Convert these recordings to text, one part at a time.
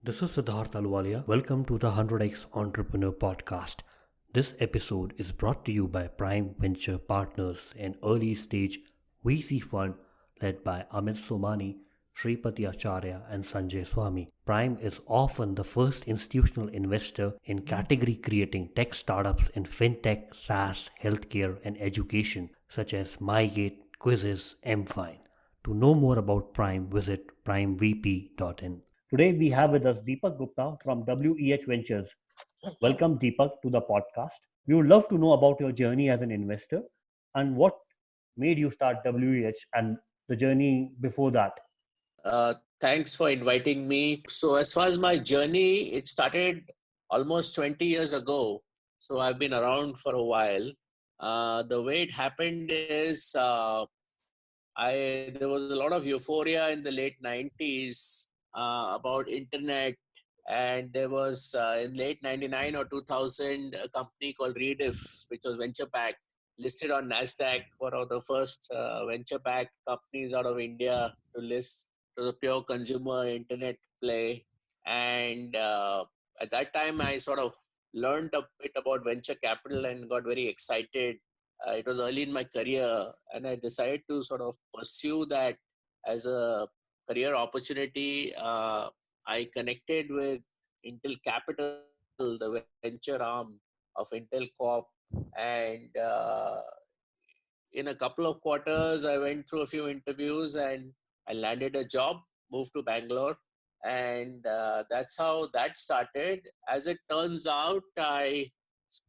This is Siddharth Alwalia. Welcome to the 100x Entrepreneur Podcast. This episode is brought to you by Prime Venture Partners, an early stage VC fund led by Amit Somani, Shripati Acharya, and Sanjay Swami. Prime is often the first institutional investor in category creating tech startups in fintech, SaaS, healthcare, and education, such as MyGate, Quizzes, MFine. To know more about Prime, visit primevp.in. Today we have with us Deepak Gupta from WEH Ventures. Welcome Deepak to the podcast. We would love to know about your journey as an investor and what made you start WEH and the journey before that. Thanks for inviting me. So, as far as my journey, it started almost 20 years ago. So, I've been around for a while. The way it happened is there was a lot of euphoria in the late 90s about internet, and there was in late 99 or 2000 a company called Rediff, which was venture backed, listed on Nasdaq, one of the first venture backed companies out of India to list to the pure consumer internet play. And at that time I sort of learned a bit about venture capital and got very excited. It was early in my career, and I decided to sort of pursue that as a career opportunity. I connected with Intel Capital, the venture arm of Intel Corp, and in a couple of quarters, I went through a few interviews and I landed a job, moved to Bangalore, and that's how that started. As it turns out,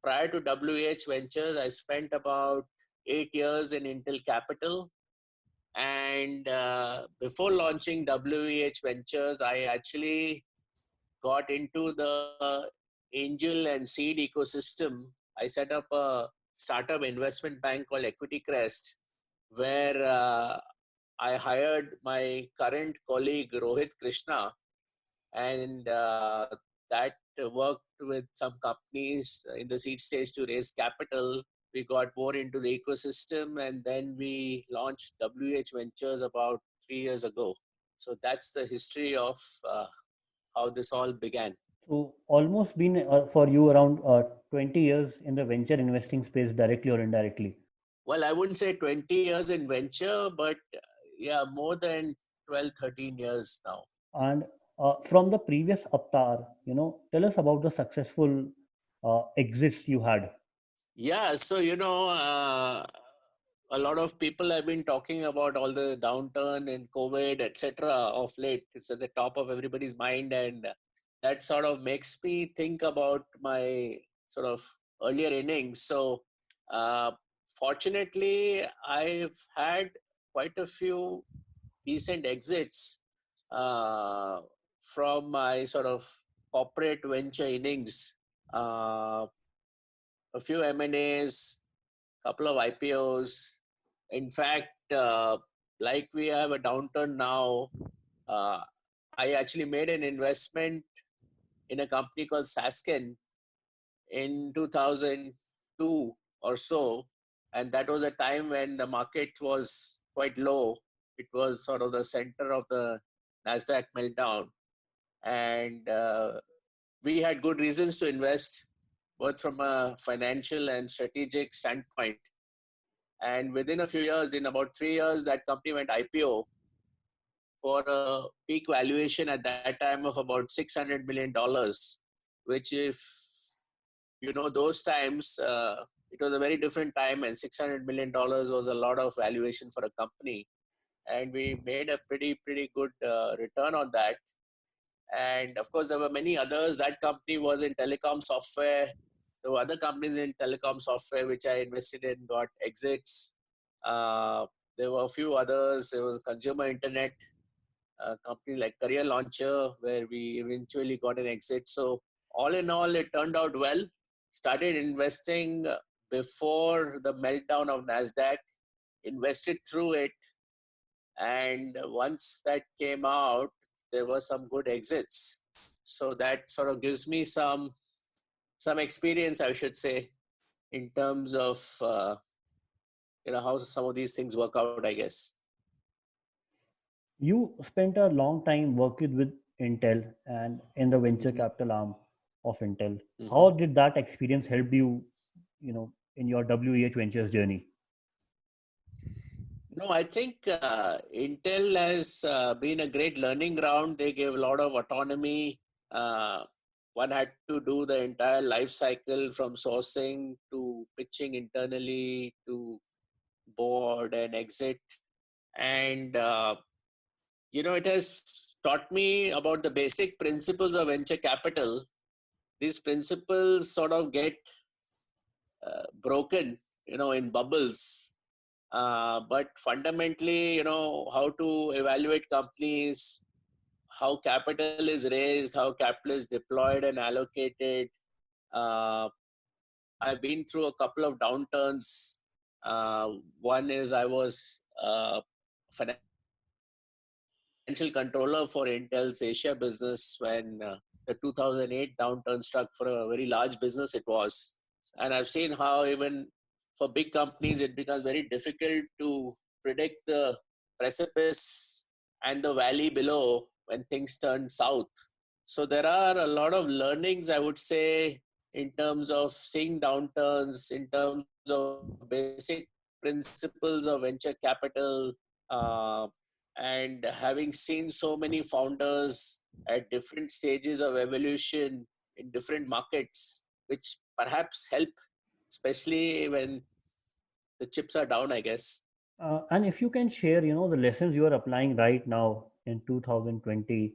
prior to WEH Ventures, I spent about 8 years in Intel Capital. And before launching WEH Ventures, I actually got into the angel and seed ecosystem. I set up a startup investment bank called Equitycrest, where I hired my current colleague Rohit Krishna, and that worked with some companies in the seed stage to raise capital. We got more into the ecosystem, and then we launched WH Ventures about 3 years ago. So that's the history of how this all began. So almost been for you around 20 years in the venture investing space directly or indirectly. Well, I wouldn't say 20 years in venture, but yeah, more than 12, 13 years now. And from the previous avatar, tell us about the successful exits you had. Yeah, so a lot of people have been talking about all the downturn and COVID, etc. of late. It's at the top of everybody's mind, and that sort of makes me think about my sort of earlier innings. So, uh, fortunately, I've had quite a few decent exits uh, from my sort of corporate venture innings. Uh, a few M&As, couple of IPOs. In fact, like we have a downturn now, uh, I actually made an investment in a company called Sasken in 2002 or so. And that was a time when the market was quite low. It was sort of the center of the NASDAQ meltdown. And we had good reasons to invest, both from a financial and strategic standpoint. And within a few years, in about 3 years, that company went IPO for a peak valuation at that time of about $600 million, which, if you know, those times, it was a very different time, and $600 million was a lot of valuation for a company. And we made a pretty good return on that. And of course, there were many others. That company was in telecom software. There were other companies in telecom software which I invested in, got exits. Uh, there were a few others. There was consumer internet company like Career Launcher, where we eventually got an exit. So all in all, it turned out well. Started investing before the meltdown of Nasdaq. Invested through it, and once that came out, there were some good exits. So that sort of gives me some experience, I should say, in terms of how some of these things work out, I guess. You spent a long time working with Intel and in the venture Mhm, capital arm of Intel. How mhm. did that experience help you, in your WEH Ventures journey? No, I think Intel has been a great learning ground. They gave a lot of autonomy. Uh, One had to do the entire life cycle from sourcing to pitching internally to board and exit. And, it has taught me about the basic principles of venture capital. These principles sort of get broken, in bubbles. But fundamentally, how to evaluate companies, how capital is raised, how capital is deployed and allocated. Uh, I've been through a couple of downturns. One is I was financial controller for Intel's Asia business when the 2008 downturn struck. For a very large business it was. And I've seen how even for big companies it becomes very difficult to predict the precipice and the valley below when things turn south. So there are a lot of learnings, I would say, in terms of seeing downturns, in terms of basic principles of venture capital, uh, and having seen so many founders at different stages of evolution in different markets, which perhaps help, especially when the chips are down, I guess. And if you can share, the lessons you are applying right now in 2020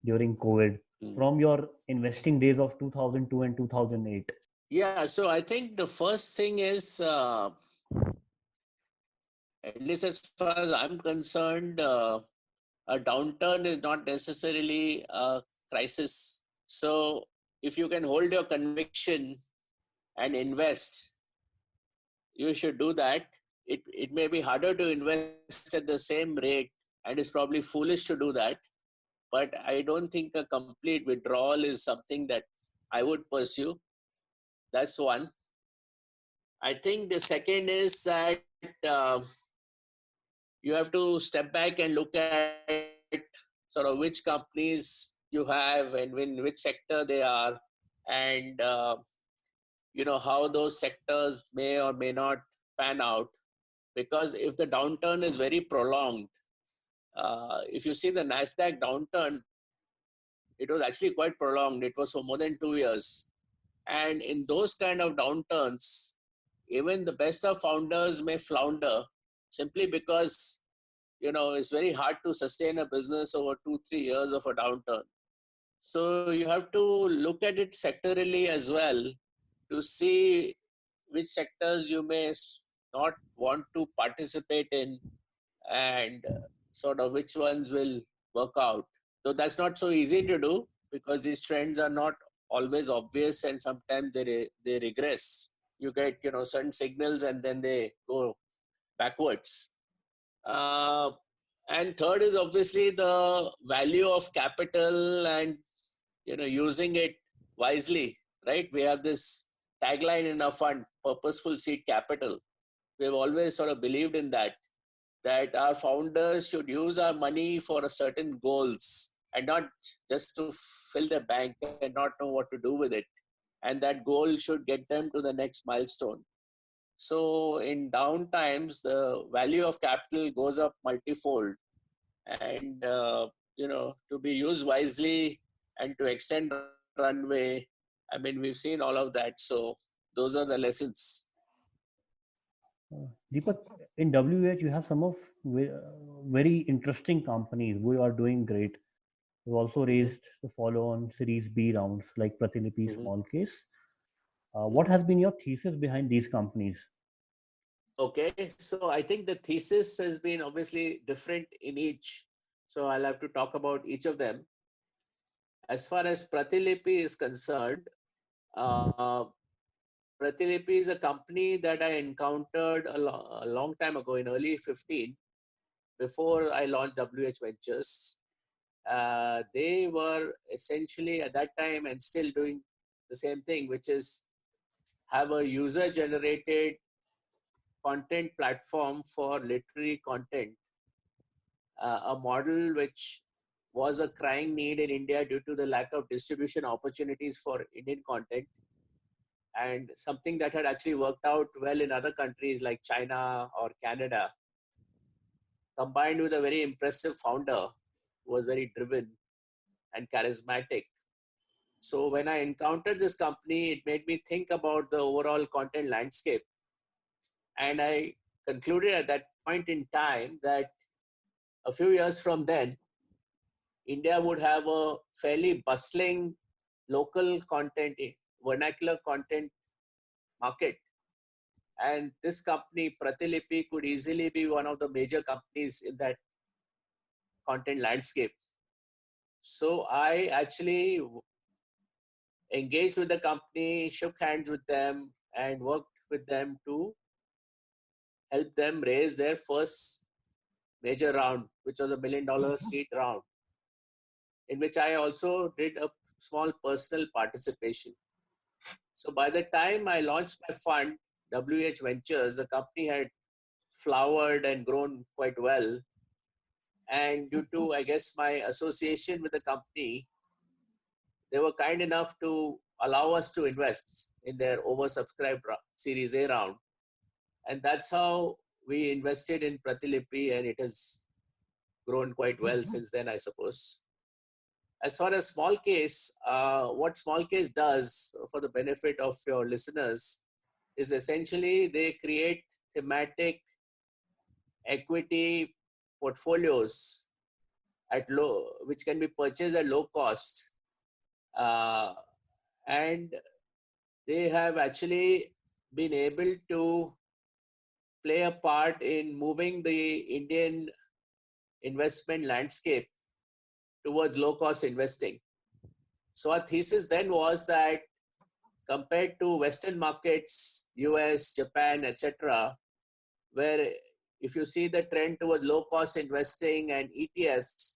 during COVID Mm. from your investing days of 2002 and 2008. Yeah, so I think the first thing is, at least as far as I'm concerned, a downturn is not necessarily a crisis. So if you can hold your conviction and invest, you should do that. It may be harder to invest at the same rate, and it's probably foolish to do that. But I don't think a complete withdrawal is something that I would pursue. That's one. I think the second is that you have to step back and look at sort of which companies you have and in which sector they are, and how those sectors may or may not pan out. Because if the downturn is very prolonged, if you see the Nasdaq downturn, it was actually quite prolonged. It was for more than 2 years, and in those kind of downturns, even the best of founders may flounder simply because it's very hard to sustain a business over 2-3 years of a downturn. So you have to look at it sectorally as well to see which sectors you may not want to participate in, and sort of which ones will work out. Though that's not so easy to do because these trends are not always obvious, and sometimes they regress. You get certain signals and then they go backwards. Uh, and third is obviously the value of capital and using it wisely, right? We have this tagline in our fund, purposeful seed capital. We've always sort of believed in that our founders should use our money for a certain goals and not just to fill their bank and not know what to do with it. And that goal should get them to the next milestone. So in down times, the value of capital goes up multifold, and to be used wisely and to extend runway. I mean, we've seen all of that. So those are the lessons. Deepak, in WH, you have some of very interesting companies who are doing great. We've also Mm-hmm. raised the follow-on Series B rounds like Pratilipi, Mm-hmm. smallcase. What Mm-hmm. has been your thesis behind these companies? Okay, so I think the thesis has been obviously different in each. So I'll have to talk about each of them. As far as Pratilipi is concerned, uh, Pratilipi is a company that I encountered a long time ago in early 15, before I launched WH Ventures. They were essentially at that time and still doing the same thing, which is have a user generated content platform for literary content, a model which was a crying need in India due to the lack of distribution opportunities for Indian content, and something that had actually worked out well in other countries like China or Canada, combined with a very impressive founder who was very driven and charismatic. So when I encountered this company, it made me think about the overall content landscape. And I concluded at that point in time that a few years from then, India would have a fairly bustling local content, vernacular content market. And this company, Pratilipi, could easily be one of the major companies in that content landscape. So I actually engaged with the company, shook hands with them, and worked with them to help them raise their first major round, which was $1 million seed round, in which I also did a small personal participation. So by the time I launched my fund, WEH Ventures, the company had flowered and grown quite well. And due to, I guess, my association with the company, they were kind enough to allow us to invest in their oversubscribed Series A round. And that's how we invested in Pratilipi, and it has grown quite well since then, I suppose. As far as small case, what small case does for the benefit of your listeners is essentially they create thematic equity portfolios at low, which can be purchased at low cost, uh, and they have actually been able to play a part in moving the Indian investment landscape towards low cost investing. So our thesis then was that compared to Western markets, US, Japan, etc., where if you see the trend towards low cost investing and ETFs,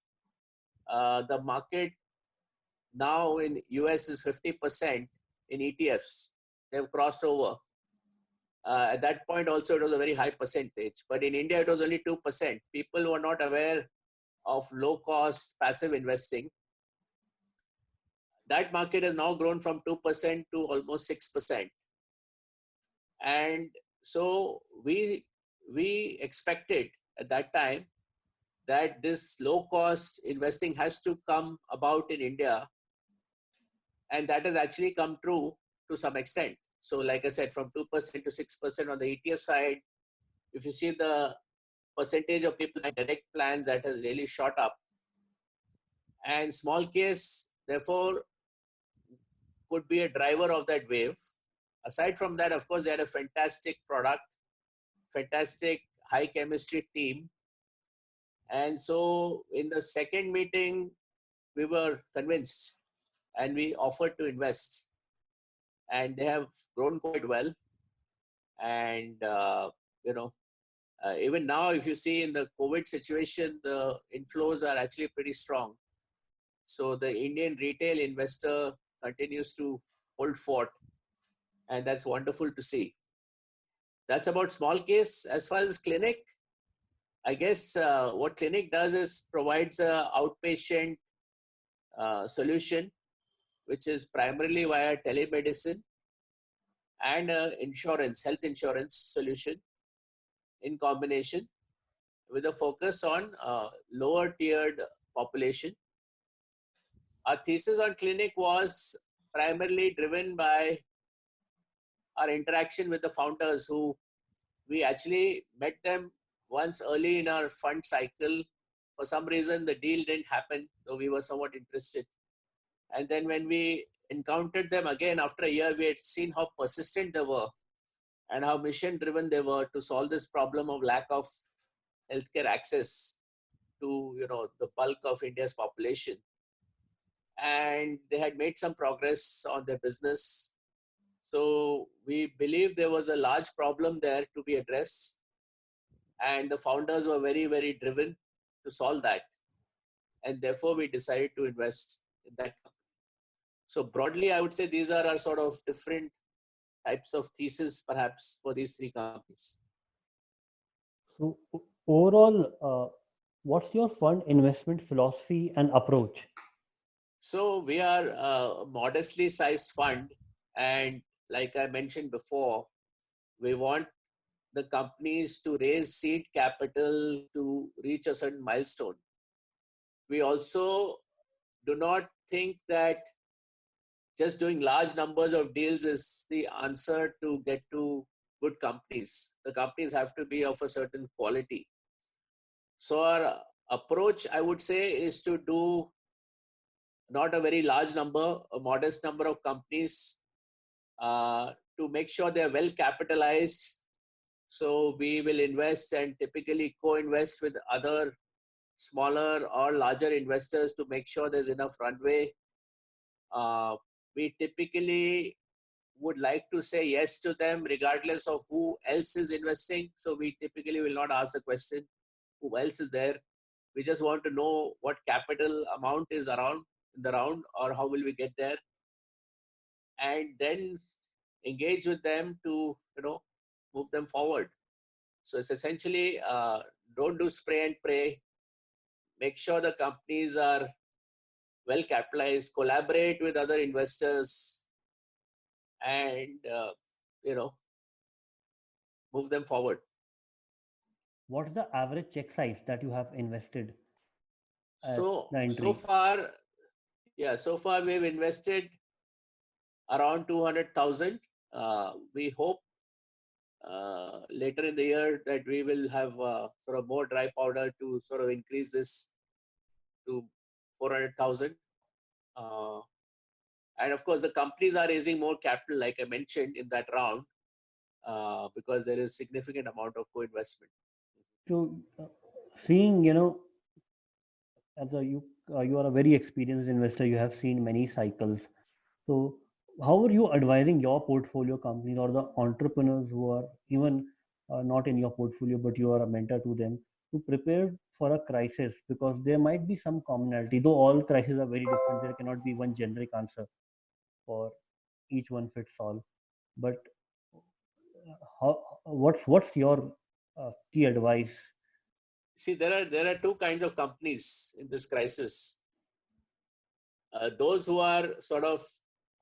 the market now in US is 50% in ETFs. They've crossed over. At that point also it was a very high percentage, but in India it was only 2%. People were not aware of low cost passive investing. That market has now grown from 2% to almost 6%. And so we expected at that time that this low cost investing has to come about in India, and that has actually come true to some extent. So like I said, from 2% to 6% on the ETF side, if you see the percentage of people in direct plans, that has really shot up. And small case, therefore, could be a driver of that wave. Aside from that, of course, they had a fantastic product, fantastic high chemistry team. And so in the second meeting, we were convinced and we offered to invest. And they have grown quite well. And, even now, if you see in the COVID situation, the inflows are actually pretty strong. So the Indian retail investor continues to hold fort, and that's wonderful to see. That's about small case. As far as clinic, I guess what clinic does is provides a outpatient solution, which is primarily via telemedicine and health insurance solution in combination with a focus on lower tiered population. Our thesis on clinic was primarily driven by our interaction with the founders, who we actually met them once early in our fund cycle. For some reason, the deal didn't happen, though we were somewhat interested. And then when we encountered them again after a year, we had seen how persistent they were and how mission driven they were to solve this problem of lack of healthcare access to the bulk of India's population. And they had made some progress on their business. So we believe there was a large problem there to be addressed, and the founders were very, very driven to solve that. And therefore, we decided to invest in that company. So broadly, I would say these are our sort of different types of thesis, perhaps, for these three companies. So overall, What's your fund investment philosophy and approach? So we are a modestly sized fund, and like I mentioned before, we want the companies to raise seed capital to reach a certain milestone. We also do not think that just doing large numbers of deals is the answer to get to good companies. The companies have to be of a certain quality. So our approach, I would say, is to do not a very large number, a modest number of companies, to make sure they're well capitalized. So we will invest and typically co-invest with other smaller or larger investors to make sure there's enough runway. We typically would like to say yes to them regardless of who else is investing. So we typically will not ask the question, who else is there? We just want to know what capital amount is around in the round or how will we get there, and then engage with them to move them forward. So it's essentially, don't do spray and pray. Make sure the companies are well capitalized, collaborate with other investors, and you know move them forward. What's the average check size that you have invested at So the so entry? far, yeah, so far we've invested around 200,000. We hope later in the year that we will have sort of more dry powder to sort of increase this to 400,000. Uh, and of course, the companies are raising more capital, like I mentioned in that round, because there is significant amount of co-investment. So, seeing, as you are a very experienced investor, you have seen many cycles. So, how are you advising your portfolio companies or the entrepreneurs who are even not in your portfolio, but you are a mentor to them to prepare for a crisis? Because there might be some commonality, though all crises are very different. There cannot be one generic answer for each one fits all. But what's your key advice? See, there are two kinds of companies in this crisis. Those who are sort of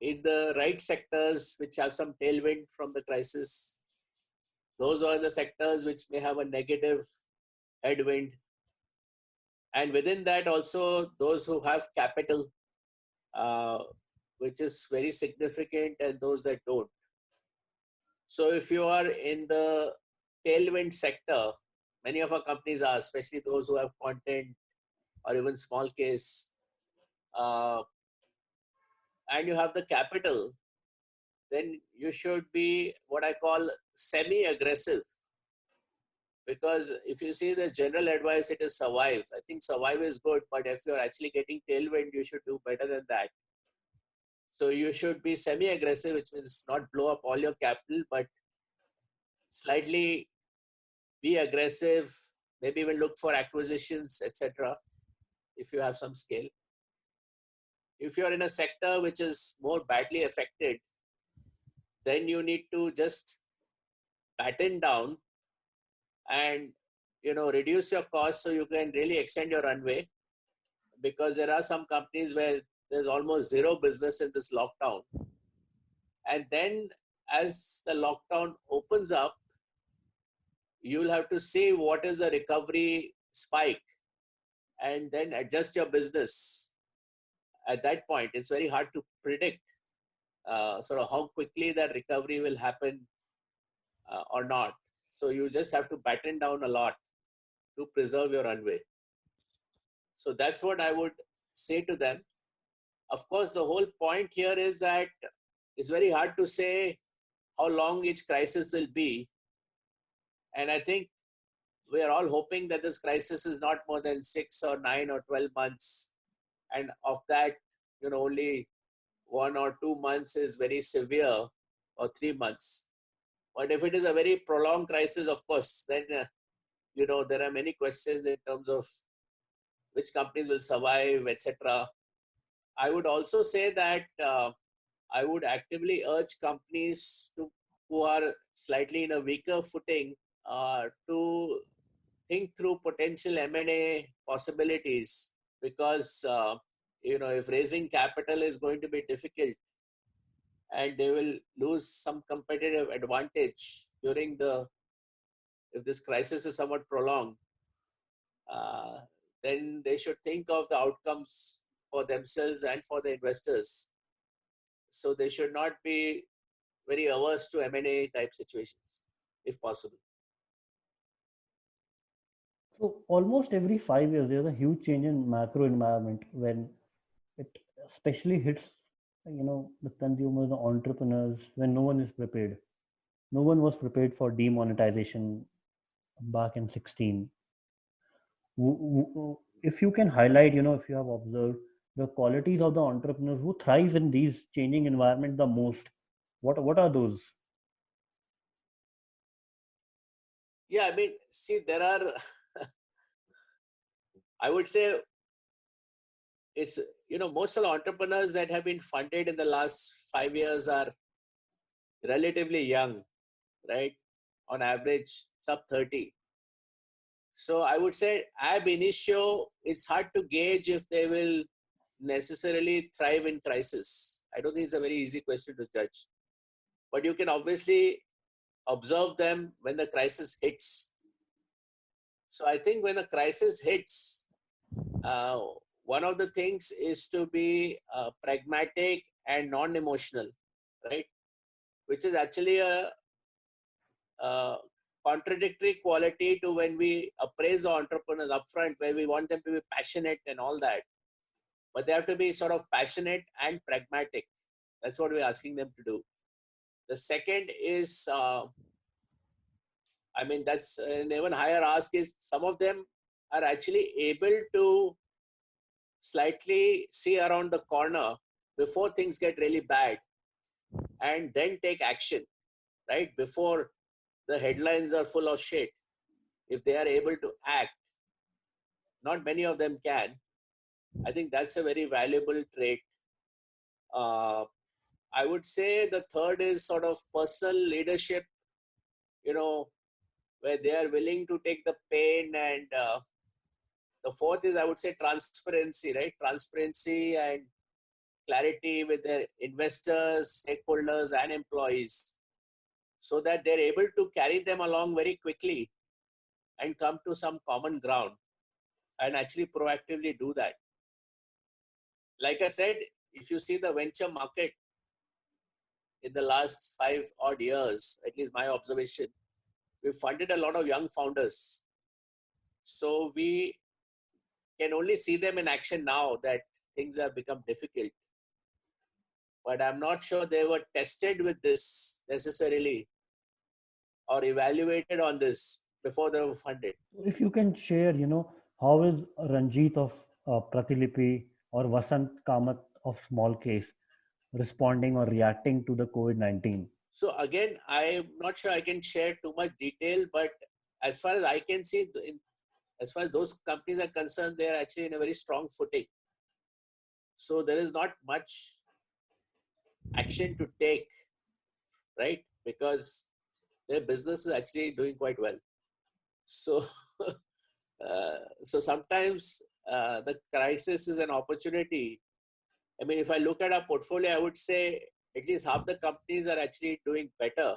in the right sectors, which have some tailwind from the crisis. Those are the sectors which may have a negative headwind, and within that also those who have capital, uh, which is very significant, and those that don't. So if you are in the tailwind sector, many of our companies are, especially those who have content or even small case, uh, and you have the capital, then you should be what I call semi-aggressive. Because if you see the general advice, it is survive. I think survive is good, but if you're actually getting tailwind, you should do better than that. So you should be semi-aggressive, which means not blow up all your capital, but slightly be aggressive, maybe even look for acquisitions, etc. if you have some scale. If you're in a sector which is more badly affected, then you need to just batten down and reduce your costs so you can really extend your runway, because there are some companies where there's almost zero business in this lockdown, and then as the lockdown opens up, you'll have to see what is the recovery spike and then adjust your business. At that point, it's very hard to predict sort of how quickly that recovery will happen or not. So you just have to batten down a lot to preserve your runway. So that's what I would say to them. Of course, the whole point here is that it's very hard to say how long each crisis will be. And I think we are all hoping that this crisis is not more than 6 or 9 or 12 months. And of that, only 1 or 2 months is very severe, or 3 months. But if it is a very prolonged crisis, of course, then, there are many questions in terms of which companies will survive, etc. I would also say that I would actively urge companies who are slightly in a weaker footing to think through potential M&A possibilities, because if raising capital is going to be difficult and they will lose some competitive advantage if this crisis is somewhat prolonged, uh, then they should think of the outcomes for themselves and for the investors. So they should not be very averse to M&A type situations, if possible. So almost every 5 years, there's a huge change in macro environment when it especially hits, the consumers, the entrepreneurs, when no one is prepared. No one was prepared for demonetization back in 16. If you can highlight, if you have observed the qualities of the entrepreneurs who thrive in these changing environment the most, what are those? Yeah, I mean, see, there are, I would say, it's, most of the entrepreneurs that have been funded in the last 5 years are relatively young, right? On average, sub 30. So I would say ab initio, it's hard to gauge if they will necessarily thrive in crisis. I don't think it's a very easy question to judge. But you can obviously observe them when the crisis hits. So I think when a crisis hits, uh, one of the things is to be pragmatic and non-emotional, right? Which is actually a contradictory quality to when we appraise the entrepreneurs upfront, where we want them to be passionate and all that. But they have to be sort of passionate and pragmatic. That's what we're asking them to do. The second is, that's an even higher ask, is some of them are actually able to slightly see around the corner before things get really bad and then take action, right? Before the headlines are full of shit. If they are able to act, not many of them can. I think that's a very valuable trait. Uh, I would say the third is sort of personal leadership, you know, where they are willing to take the pain. And the fourth is, I would say, transparency, right? Transparency and clarity with their investors, stakeholders, and employees, so that they're able to carry them along very quickly and come to some common ground and actually proactively do that. Like I said, if you see the venture market in the last 5 odd years, at least my observation, we funded a lot of young founders. So we can only see them in action now that things have become difficult. But I'm not sure they were tested with this necessarily or evaluated on this before they were funded. If you can share, how is Ranjit of Pratilipi or Vasant Kamath of Smallcase responding or reacting to the COVID-19? So again, I'm not sure I can share too much detail, but as far as I can see, as far as those companies are concerned, they are actually in a very strong footing. So there is not much action to take, right? Because their business is actually doing quite well. So, so sometimes the crisis is an opportunity. I mean, if I look at our portfolio, I would say at least half the companies are actually doing better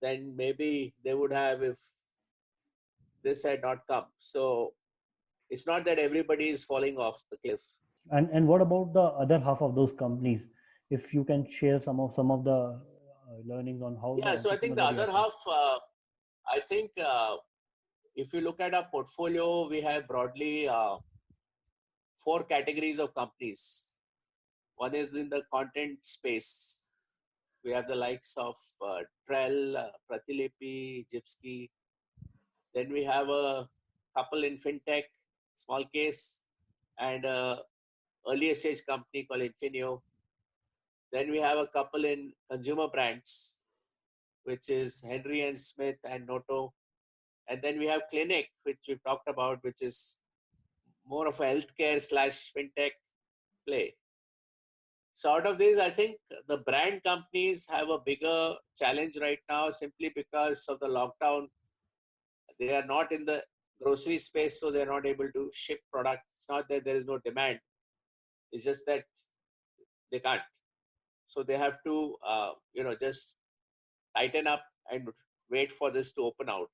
than maybe they would have if this had not come. So it's not that everybody is falling off the cliff. And what about the other half of those companies? If you can share some of the learnings on how the Yeah, so I think entrepreneurs the are other reacting. half, I think if you look at our portfolio, we have broadly four categories of companies. One is in the content space. We have the likes of Trell, Pratilipi, Gypsy. Then we have a couple in fintech, smallcase, and a earlier stage company called Infinio. Then we have a couple in consumer brands, which is Henry and Smith and Noto. And then we have Clinic, which we've talked about, which is more of a healthcare slash fintech play. So out of these, I think the brand companies have a bigger challenge right now simply because of the lockdown They are not in the grocery space, so they're not able to ship product. It's not that there is no demand. It's just that they can't. So they have to, just tighten up and wait for this to open out.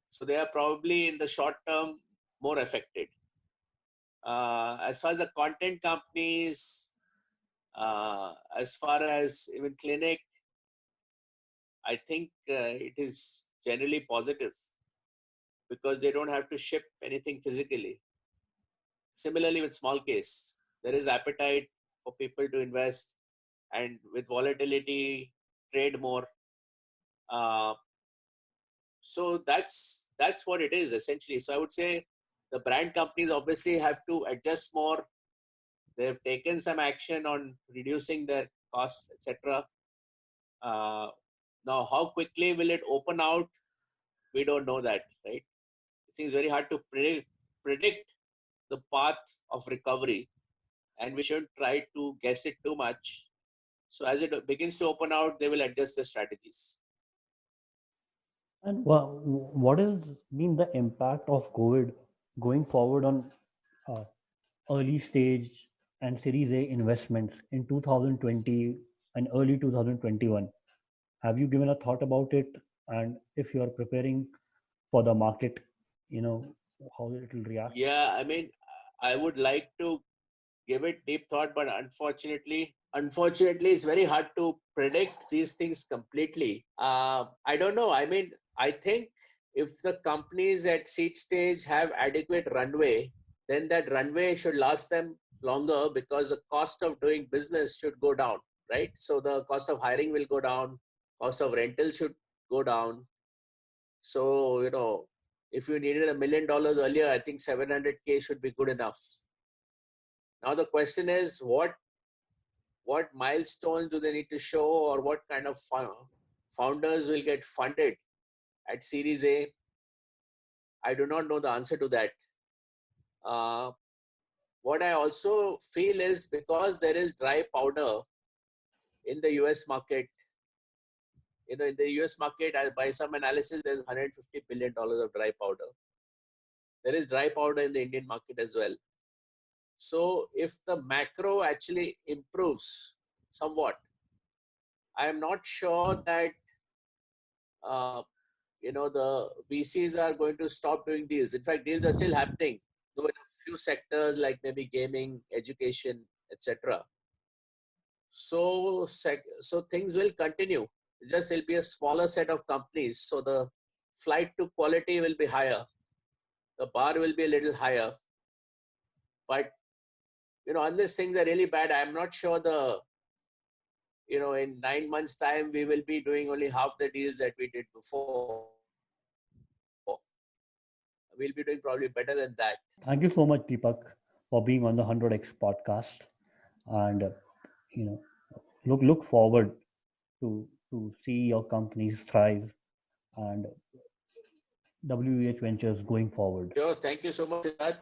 So they are probably in the short term more affected. As far as the content companies, as far as even clinic, I think it is generally positive because they don't have to ship anything physically. Similarly, with small case, there is appetite for people to invest, and with volatility, trade more. Uh, so that's what it is essentially. So I would say the brand companies obviously have to adjust more. They've taken some action on reducing their costs, etc. Uh, Now, how quickly will it open out? We don't know that, right? It seems very hard to predict the path of recovery, and we shouldn't try to guess it too much. So as it begins to open out, they will adjust the strategies. And what has been the impact of COVID going forward on uh, early stage and Series A investments in 2020 and early 2021? Have you given a thought about it? And if you are preparing for the market, how it will react? Yeah, I mean, I would like to give it deep thought, but unfortunately, it's very hard to predict these things completely. I don't know. I mean, I think if the companies at seed stage have adequate runway, then that runway should last them longer because the cost of doing business should go down, right? So the cost of hiring will go down, cost of rental should go down. So, if you needed $1 million earlier, I think 700K should be good enough. Now the question is, what milestones do they need to show, or what kind of founders will get funded at Series A? I do not know the answer to that. What I also feel is because there is dry powder in the US market, in the US market, by some analysis, there's $150 billion of dry powder. There is dry powder in the Indian market as well. So if the macro actually improves somewhat, I am not sure that the VCs are going to stop doing deals. In fact, deals are still happening, though in a few sectors like maybe gaming, education, etc. So things will continue. It's just it'll be a smaller set of companies. So the flight to quality will be higher. The bar will be a little higher. But unless things are really bad, I'm not sure in 9 months' time, we will be doing only half the deals that we did before. We'll be doing probably better than that. Thank you so much, Deepak, for being on the 100x podcast, and you know, look forward to see your companies thrive and WEH Ventures going forward. Sure. Thank you so much, Siddharth.